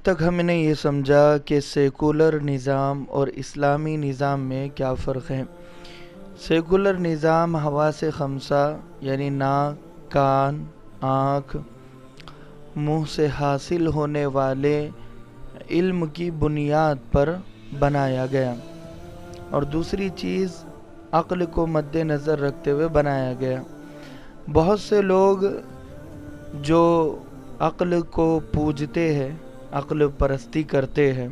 تک ہم نے یہ سمجھا کہ سیکولر نظام اور اسلامی نظام میں کیا فرق ہے۔ سیکولر نظام حواس خمسہ یعنی ناک، کان، آنکھ، منہ سے حاصل ہونے والے علم کی بنیاد پر بنایا گیا، اور دوسری چیز عقل کو مد نظر رکھتے ہوئے بنایا گیا۔ بہت سے لوگ جو عقل کو پوجتے ہیں، عقل پرستی کرتے ہیں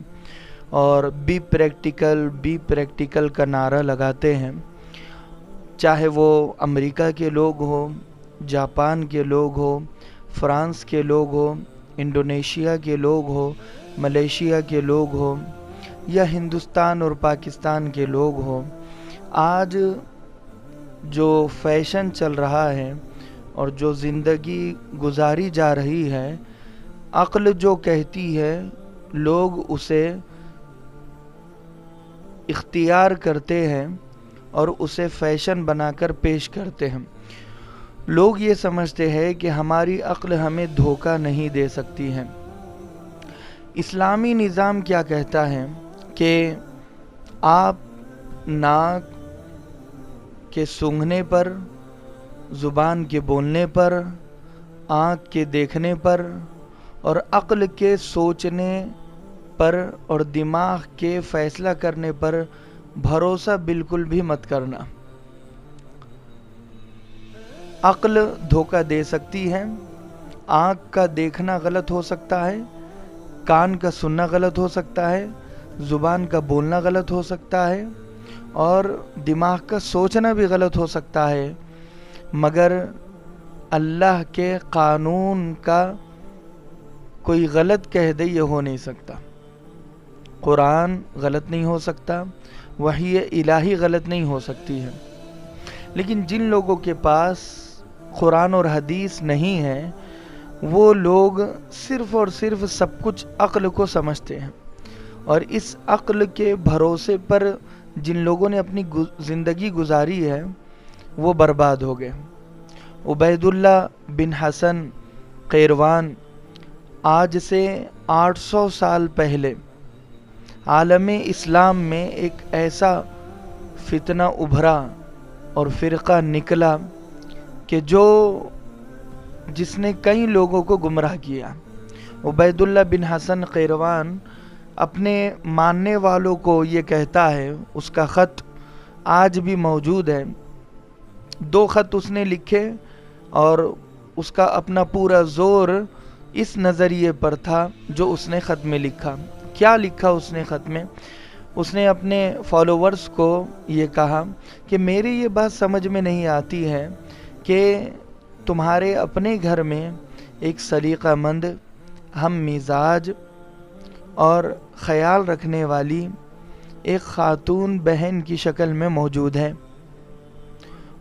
اور بی پریکٹیکل کا نعرہ لگاتے ہیں، چاہے وہ امریکہ کے لوگ ہوں، جاپان کے لوگ ہوں، فرانس کے لوگ ہوں، انڈونیشیا کے لوگ ہوں، ملیشیا کے لوگ ہوں، یا ہندوستان اور پاکستان کے لوگ ہوں۔ آج جو فیشن چل رہا ہے اور جو زندگی گزاری جا رہی ہے، عقل جو کہتی ہے لوگ اسے اختیار کرتے ہیں اور اسے فیشن بنا کر پیش کرتے ہیں۔ لوگ یہ سمجھتے ہیں کہ ہماری عقل ہمیں دھوکہ نہیں دے سکتی ہے۔ اسلامی نظام کیا کہتا ہے کہ آپ ناک کے سونگھنے پر، زبان کے بولنے پر، آنکھ کے دیکھنے پر اور عقل کے سوچنے پر اور دماغ کے فیصلہ کرنے پر بھروسہ بالکل بھی مت کرنا۔ عقل دھوکہ دے سکتی ہے، آنکھ کا دیکھنا غلط ہو سکتا ہے، کان کا سننا غلط ہو سکتا ہے، زبان کا بولنا غلط ہو سکتا ہے اور دماغ کا سوچنا بھی غلط ہو سکتا ہے، مگر اللہ کے قانون کا کوئی غلط کہہ دے یہ ہو نہیں سکتا۔ قرآن غلط نہیں ہو سکتا، وحی الہی غلط نہیں ہو سکتی ہے۔ لیکن جن لوگوں کے پاس قرآن اور حدیث نہیں ہے، وہ لوگ صرف اور صرف سب کچھ عقل کو سمجھتے ہیں، اور اس عقل کے بھروسے پر جن لوگوں نے اپنی زندگی گزاری ہے وہ برباد ہو گئے۔ عبید اللہ بن حسن قیروان آج سے 800 سال پہلے عالم اسلام میں ایک ایسا فتنہ ابھرا اور فرقہ نکلا کہ جس نے کئی لوگوں کو گمراہ کیا۔ عبید اللہ بن حسن قیروان اپنے ماننے والوں کو یہ کہتا ہے، اس کا خط آج بھی موجود ہے، 2 خط اس نے لکھے اور اس کا اپنا پورا زور اس نظریے پر تھا جو اس نے خط میں لکھا۔ کیا لکھا اس نے خط میں؟ اس نے اپنے فالوورز کو یہ کہا کہ میری یہ بات سمجھ میں نہیں آتی ہے کہ تمہارے اپنے گھر میں ایک سلیقہ مند، ہم مزاج اور خیال رکھنے والی ایک خاتون بہن کی شکل میں موجود ہے،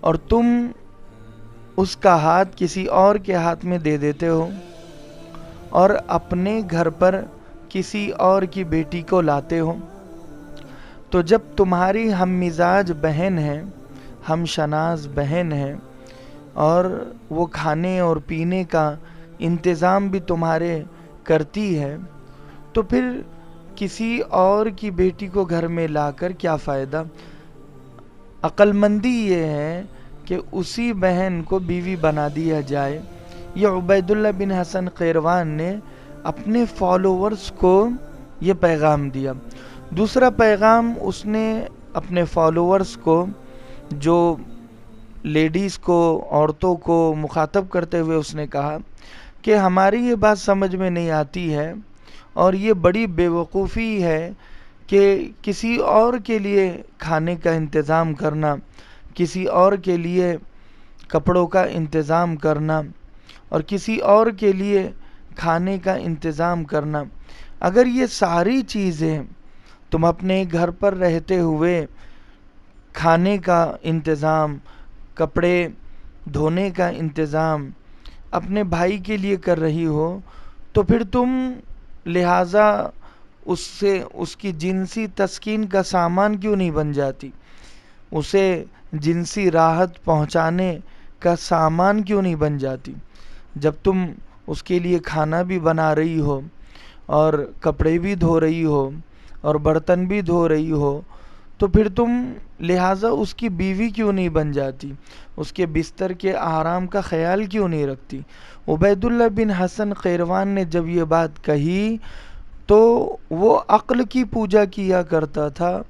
اور تم اس کا ہاتھ کسی اور کے ہاتھ میں دے دیتے ہو اور اپنے گھر پر کسی اور کی بیٹی کو لاتے ہو۔ تو جب تمہاری ہم مزاج بہن ہے، ہم شناس بہن ہے، اور وہ کھانے اور پینے کا انتظام بھی تمہارے کرتی ہے، تو پھر کسی اور کی بیٹی کو گھر میں لا کر کیا فائدہ؟ عقل مندی یہ ہے کہ اسی بہن کو بیوی بنا دیا جائے۔ یہ عبید اللہ بن حسن قیروان نے اپنے فالوورز کو یہ پیغام دیا۔ دوسرا پیغام اس نے اپنے فالوورز کو، جو لیڈیز کو، عورتوں کو مخاطب کرتے ہوئے اس نے کہا کہ ہماری یہ بات سمجھ میں نہیں آتی ہے، اور یہ بڑی بے وقوفی ہے کہ کسی اور کے لیے کھانے کا انتظام کرنا، کسی اور کے لیے کپڑوں کا انتظام کرنا اور کسی اور کے لیے کھانے کا انتظام کرنا۔ اگر یہ ساری چیزیں تم اپنے گھر پر رہتے ہوئے کھانے کا انتظام، کپڑے دھونے کا انتظام اپنے بھائی کے لیے کر رہی ہو، تو پھر تم لہٰذا اس کی جنسی تسکین کا سامان کیوں نہیں بن جاتی؟ اسے جنسی راحت پہنچانے کا سامان کیوں نہیں بن جاتی؟ جب تم اس کے لیے کھانا بھی بنا رہی ہو اور کپڑے بھی دھو رہی ہو اور برتن بھی دھو رہی ہو، تو پھر تم لہٰذا اس کی بیوی کیوں نہیں بن جاتی؟ اس کے بستر کے آرام کا خیال کیوں نہیں رکھتی؟ عبید اللہ بن حسن قیروان نے جب یہ بات کہی تو وہ عقل کی پوجا کیا کرتا تھا،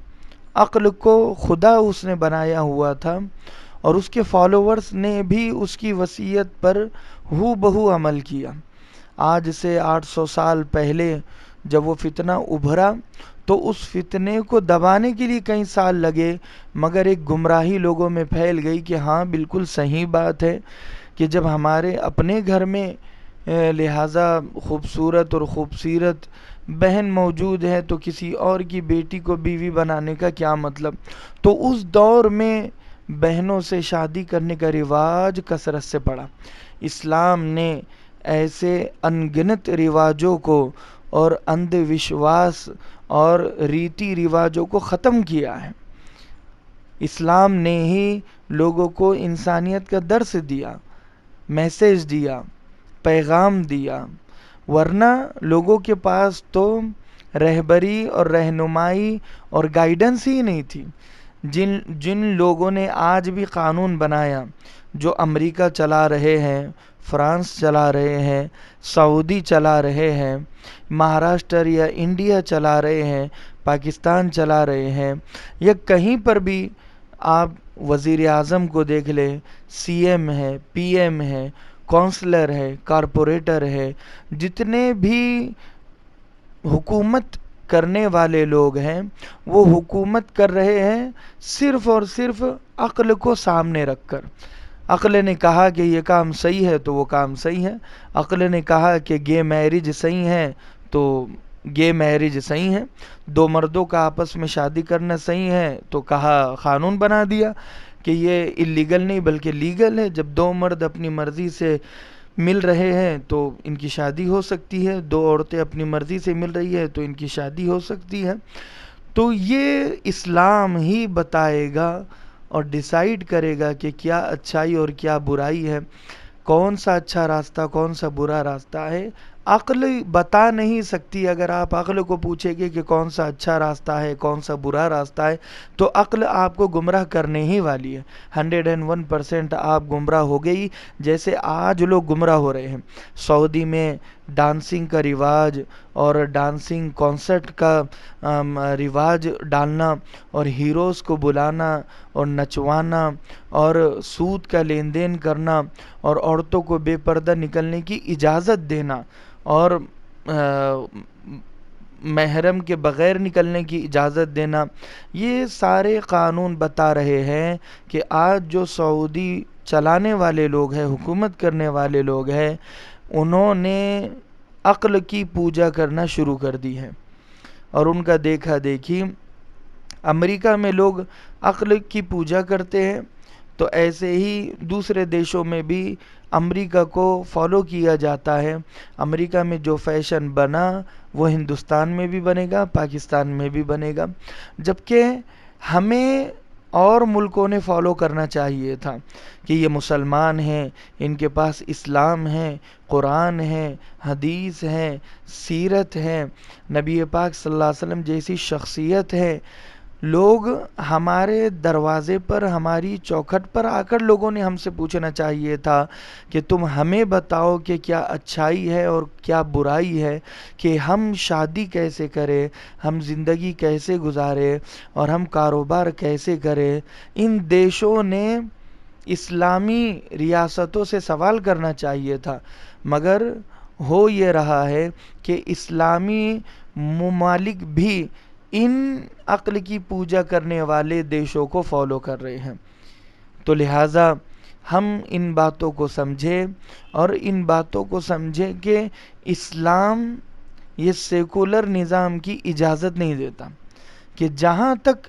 عقل کو خدا اس نے بنایا ہوا تھا، اور اس کے فالوورز نے بھی اس کی وصیت پر ہو بہو عمل کیا۔ آج سے 800 سال پہلے جب وہ فتنہ ابھرا تو اس فتنے کو دبانے کے لیے کئی سال لگے، مگر ایک گمراہی لوگوں میں پھیل گئی کہ ہاں بالکل صحیح بات ہے کہ جب ہمارے اپنے گھر میں لہٰذا خوبصورت اور خوبصیرت بہن موجود ہے تو کسی اور کی بیٹی کو بیوی بنانے کا کیا مطلب؟ تو اس دور میں بہنوں سے شادی کرنے کا رواج کثرت سے پڑا۔ اسلام نے ایسے انگنت رواجوں کو اور اندھ وشواس اور ریتی رواجوں کو ختم کیا ہے۔ اسلام نے ہی لوگوں کو انسانیت کا درس دیا، میسیج دیا، پیغام دیا، ورنہ لوگوں کے پاس تو رہبری اور رہنمائی اور گائیڈنس ہی نہیں تھی۔ جن لوگوں نے آج بھی قانون بنایا، جو امریکہ چلا رہے ہیں، فرانس چلا رہے ہیں، سعودی چلا رہے ہیں، مہاراشٹر یا انڈیا چلا رہے ہیں، پاکستان چلا رہے ہیں، یا کہیں پر بھی آپ وزیر اعظم کو دیکھ لیں، سی ایم ہے، پی ایم ہے، کونسلر ہے، کارپوریٹر ہے، جتنے بھی حکومت کرنے والے لوگ ہیں وہ حکومت کر رہے ہیں صرف اور صرف عقل کو سامنے رکھ کر۔ عقل نے کہا کہ یہ کام صحیح ہے تو وہ کام صحیح ہے، عقل نے کہا کہ گے میرج صحیح ہے تو گے میرج صحیح ہے، دو مردوں کا آپس میں شادی کرنا صحیح ہے تو کہا قانون بنا دیا کہ یہ اللیگل نہیں بلکہ لیگل ہے۔ جب دو مرد اپنی مرضی سے مل رہے ہیں تو ان کی شادی ہو سکتی ہے، دو عورتیں اپنی مرضی سے مل رہی ہے تو ان کی شادی ہو سکتی ہے۔ تو یہ اسلام ہی بتائے گا اور ڈیسائیڈ کرے گا کہ کیا اچھائی اور کیا برائی ہے، کون سا اچھا راستہ کون سا برا راستہ ہے۔ عقل بتا نہیں سکتی۔ اگر آپ عقل کو پوچھیں گے کہ کون سا اچھا راستہ ہے کون سا برا راستہ ہے تو عقل آپ کو گمراہ کرنے ہی والی ہے۔ 101% آپ گمراہ ہو گئی، جیسے آج لوگ گمراہ ہو رہے ہیں۔ سعودی میں ڈانسنگ کا رواج اور ڈانسنگ کانسرٹ کا رواج ڈالنا اور ہیروز کو بلانا اور نچوانا اور سود کا لین دین کرنا اور عورتوں کو بے پردہ نکلنے کی اجازت دینا اور محرم کے بغیر نکلنے کی اجازت دینا، یہ سارے قانون بتا رہے ہیں کہ آج جو سعودی چلانے والے لوگ ہیں، حکومت کرنے والے لوگ ہیں، انہوں نے عقل کی پوجا کرنا شروع کر دی ہے، اور ان کا دیکھا دیکھی امریکہ میں لوگ عقل کی پوجا کرتے ہیں تو ایسے ہی دوسرے دیشوں میں بھی امریکہ کو فالو کیا جاتا ہے۔ امریکہ میں جو فیشن بنا وہ ہندوستان میں بھی بنے گا، پاکستان میں بھی بنے گا، جبکہ ہمیں اور ملکوں نے فالو کرنا چاہیے تھا کہ یہ مسلمان ہیں، ان کے پاس اسلام ہے، قرآن ہے، حدیث ہے، سیرت ہے، نبی پاک صلی اللہ علیہ وسلم جیسی شخصیت ہے۔ لوگ ہمارے دروازے پر ہماری چوکھٹ پر آ کر لوگوں نے ہم سے پوچھنا چاہیے تھا کہ تم ہمیں بتاؤ کہ کیا اچھائی ہے اور کیا برائی ہے، کہ ہم شادی کیسے کریں، ہم زندگی کیسے گزاریں اور ہم کاروبار کیسے کریں۔ ان دیشوں نے اسلامی ریاستوں سے سوال کرنا چاہیے تھا، مگر ہو یہ رہا ہے کہ اسلامی ممالک بھی ان عقل کی پوجا کرنے والے دیشوں کو فالو کر رہے ہیں۔ تو لہٰذا ہم ان باتوں کو سمجھیں اور ان باتوں کو سمجھیں کہ اسلام یہ سیکولر نظام کی اجازت نہیں دیتا کہ جہاں تک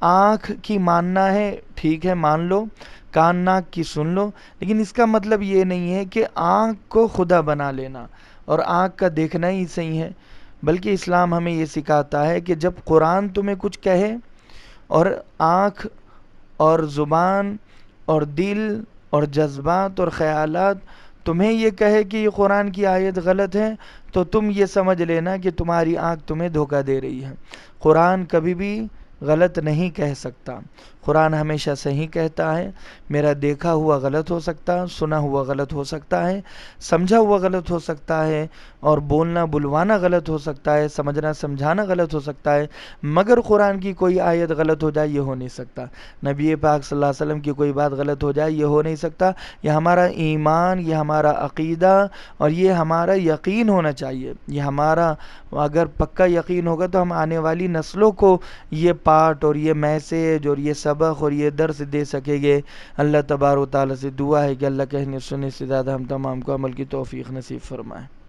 آنکھ کی ماننا ہے ٹھیک ہے مان لو، کان ناک کی سن لو، لیکن اس کا مطلب یہ نہیں ہے کہ آنکھ کو خدا بنا لینا اور آنکھ کا دیکھنا ہی صحیح ہے، بلکہ اسلام ہمیں یہ سکھاتا ہے کہ جب قرآن تمہیں کچھ کہے اور آنکھ اور زبان اور دل اور جذبات اور خیالات تمہیں یہ کہے کہ یہ قرآن کی آیت غلط ہے تو تم یہ سمجھ لینا کہ تمہاری آنکھ تمہیں دھوکہ دے رہی ہے۔ قرآن کبھی بھی غلط نہیں کہہ سکتا، قرآن ہمیشہ صحیح کہتا ہے۔ میرا دیکھا ہوا غلط ہو سکتا، سنا ہوا غلط ہو سکتا ہے، سمجھا ہوا غلط ہو سکتا ہے، اور بولنا بلوانا غلط ہو سکتا ہے، سمجھنا سمجھانا غلط ہو سکتا ہے، مگر قرآن کی کوئی آیت غلط ہو جائے یہ ہو نہیں سکتا، نبی پاک صلی اللہ علیہ وسلم کی کوئی بات غلط ہو جائے یہ ہو نہیں سکتا۔ یہ ہمارا ایمان، یہ ہمارا عقیدہ اور یہ ہمارا یقین ہونا چاہیے۔ یہ ہمارا اگر پکا یقین ہوگا تو ہم آنے والی نسلوں کو یہ پارٹ اور یہ میسیج اور یہ سبق اور یہ درس دے سکیں گے۔ اللہ تبارک و تعالیٰ سے دعا ہے کہ اللہ کہنے سننے سے زیادہ ہم تمام کو عمل کی توفیق نصیب فرمائے۔